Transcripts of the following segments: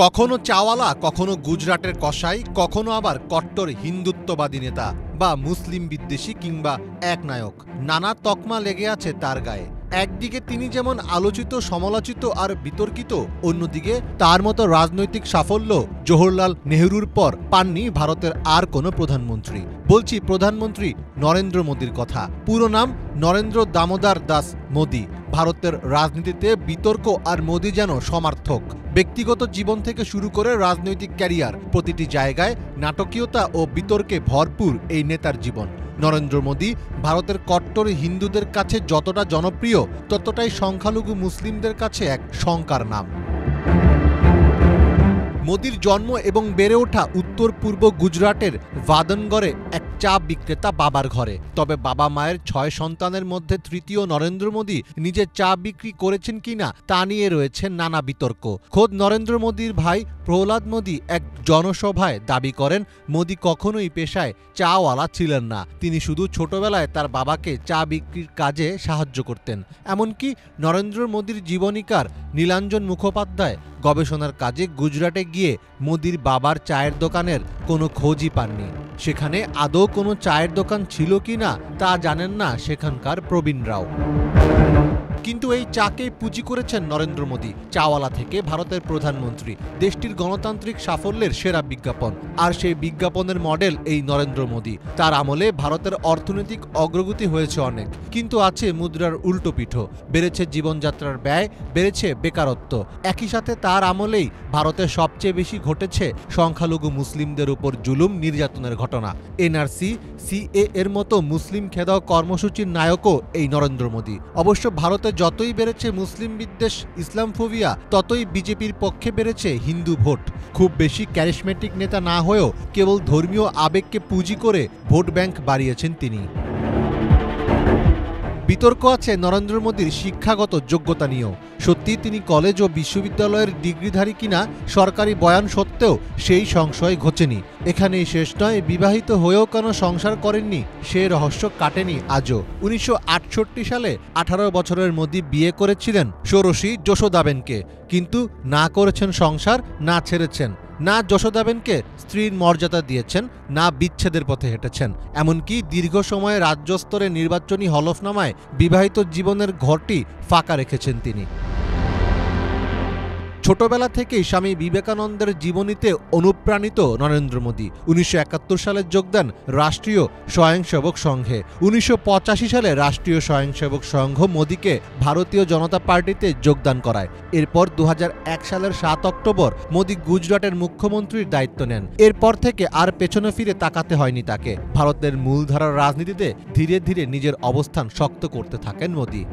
কখনো চাওয়ালা, কখনো গুজরাটের কসাই, কখনো আবার কট্টর হিন্দুত্ববাদী নেতা বা মুসলিম বিদ্বেষী কিংবা একনায়ক। নানা তকমা লেগে আছে তার গায়ে। একদিকে তিনি যেমন আলোচিত, সমালোচিত আর বিতর্কিত, অন্যদিকে তার মতো রাজনৈতিক সাফল্য জওহরলাল নেহরুর পর পাননি ভারতের আর কোনো প্রধানমন্ত্রী। বলছি প্রধানমন্ত্রী নরেন্দ্র মোদীর কথা। পুরো নাম নরেন্দ্র দামোদর দাস মোদী। ভারতের রাজনীতিতে বিতর্ক আর মোদী যেন সমার্থক। ব্যক্তিগত জীবন থেকে শুরু করে রাজনৈতিক ক্যারিয়ার, প্রতিটি জায়গায় নাটকীয়তা ও বিতর্কে ভরপুর এই নেতার জীবন। নরেন্দ্র মোদী ভারতের কট্টর হিন্দুদের কাছে যতটা জনপ্রিয়, ততটাই সংখ্যালঘু মুসলিমদের কাছে এক শঙ্কার নাম। মোদীর জন্ম এবং বেড়ে ওঠা উত্তর পূর্ব গুজরাটের ভাদনগরে এক চা বিক্রেতা বাবার ঘরে। তবে বাবা মায়ের ৬ সন্তানের মধ্যে তৃতীয় নরেন্দ্র মোদী নিজে চা বিক্রি করেছেন কিনা তা নিয়ে রয়েছে নানা বিতর্ক। খোদ নরেন্দ্র মোদীর ভাই প্রহ্লাদ মোদী এক জনসভায় দাবি করেন, মোদী কখনোই পেশায় চাওয়ালা ছিলেন না। তিনি শুধু ছোটবেলায় তার বাবাকে চা বিক্রির কাজে সাহায্য করতেন। এমনকি নরেন্দ্র মোদীর জীবনীকার নীলাঞ্জন মুখোপাধ্যায় গবেষণার কাজে গুজরাটে গিয়ে মোদীর বাবার চায়ের দোকানের কোনো খোঁজই পাননি। সেখানে আদৌ কোনো চায়ের দোকান ছিল কিনা তা জানেন না সেখানকার প্রবীণরাও। কিন্তু এই চাকেই পুঁজি করেছেন নরেন্দ্র মোদী। চাওয়ালা থেকে ভারতের প্রধানমন্ত্রী, দেশটির গণতান্ত্রিক সাফল্যের সেরা বিজ্ঞাপন। আর সেই বিজ্ঞাপনের মডেল এই নরেন্দ্র মোদী। তার আমলে ভারতের অর্থনৈতিক অগ্রগতি হয়েছে অনেক, কিন্তু আছে মুদ্রার উল্টো পিঠো। বেড়েছে জীবনযাত্রার ব্যয়, বেড়েছে বেকারত্ব। একই সাথে তার আমলেই ভারতে সবচেয়ে বেশি ঘটেছে সংখ্যালঘু মুসলিমদের উপর জুলুম, নির্যাতনের ঘটনা। এনআরসি, সিএ এর মতো মুসলিম খেদাও কর্মসূচির নায়কও এই নরেন্দ্র মোদী। অবশ্য ভারতে যতই বেড়েছে মুসলিম বিদ্বেষ, ইসলামফোবিয়া, ততই বিজেপির পক্ষে বেড়েছে হিন্দু ভোট। খুব বেশি ক্যারিসমেটিক নেতা না হয়েও কেবল ধর্মীয় আবেগকে পুঁজি করে ভোট ব্যাংক বাড়িয়েছেন তিনি। বিতর্ক আছে নরেন্দ্র মোদীর শিক্ষাগত যোগ্যতা নিয়েও। সত্যি তিনি কলেজ ও বিশ্ববিদ্যালয়ের ডিগ্রিধারী কিনা সরকারি বয়ান সত্ত্বেও সেই সংশয় ঘোচেনি। এখানেই শেষ নয়, বিবাহিত হয়েও কেন সংসার করেননি সে রহস্য কাটেনি আজও। ১৯৬৮ সালে ১৮ বছরের মোদী বিয়ে করেছিলেন ষোড়শী যশোদাবেনকে, কিন্তু না করেছেন সংসার, না ছেড়েছেন, না যশোদাবেনকে স্ত্রীর মর্যাদা দিয়েছেন, না বিচ্ছেদের পথে হেঁটেছেন। এমনকি দীর্ঘ সময়ে রাজ্য স্তরে নির্বাচনী হলফনামায় বিবাহিত জীবনের ঘরটি ফাঁকা রেখেছেন তিনি। ছোটবেলা থেকেই স্বামী বিবেকানন্দের জীবনীতে অনুপ্রাণিত নরেন্দ্র মোদী ১৯৭১ সালে যোগ দেন রাষ্ট্রীয় স্বয়ংসেবক সংঘে। ১৯৮৫ সালে রাষ্ট্রীয় স্বয়ংসেবক সংঘ মোদীকে ভারতীয় জনতা পার্টিতে যোগদান করায়। এরপর ২০০১ সালের ৭ অক্টোবর মোদী গুজরাটের মুখ্যমন্ত্রীর দায়িত্ব নেন। এরপর থেকে আর পেছনে ফিরে তাকাতে হয়নি তাকে। ভারতের মূলধারার রাজনীতিতে ধীরে ধীরে নিজের অবস্থান শক্ত করতে থাকেন মোদী।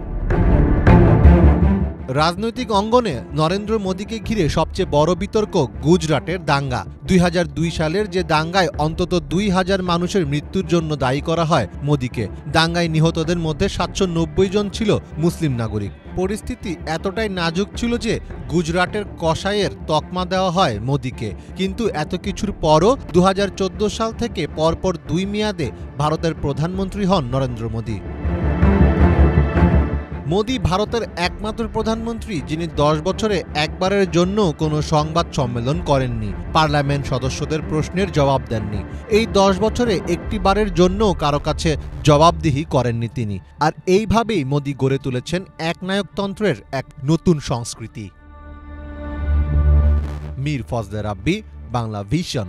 রাজনৈতিক অঙ্গনে নরেন্দ্র মোদীকে ঘিরে সবচেয়ে বড় বিতর্ক গুজরাটের দাঙ্গা। ২০০২ সালের যে দাঙ্গায় অন্তত ২,০০০ মানুষের মৃত্যুর জন্য দায়ী করা হয় মোদীকে। দাঙ্গায় নিহতদের মধ্যে ৭৯০ জন ছিল মুসলিম নাগরিক। পরিস্থিতি এতটাই নাজুক ছিল যে গুজরাটের কসাইয়ের তকমা দেওয়া হয় মোদীকে। কিন্তু এত কিছুর পরও ২০১৪ সাল থেকে পরপর ২ মেয়াদে ভারতের প্রধানমন্ত্রী হন নরেন্দ্র মোদী। মোদী ভারতের একমাত্র প্রধানমন্ত্রী যিনি ১০ বছরে একবারের জন্য কোনো সংবাদ সম্মেলন করেননি, পার্লামেন্ট সদস্যদের প্রশ্নের জবাব দেননি। এই ১০ বছরে একটি বারের জন্যও কারো কাছে জবাবদিহি করেননি তিনি। আর এইভাবেই মোদী গড়ে তুলেছেন একনায়কতন্ত্রের এক নতুন সংস্কৃতি। মীর ফজলে রাব্বি, বাংলা ভিশন।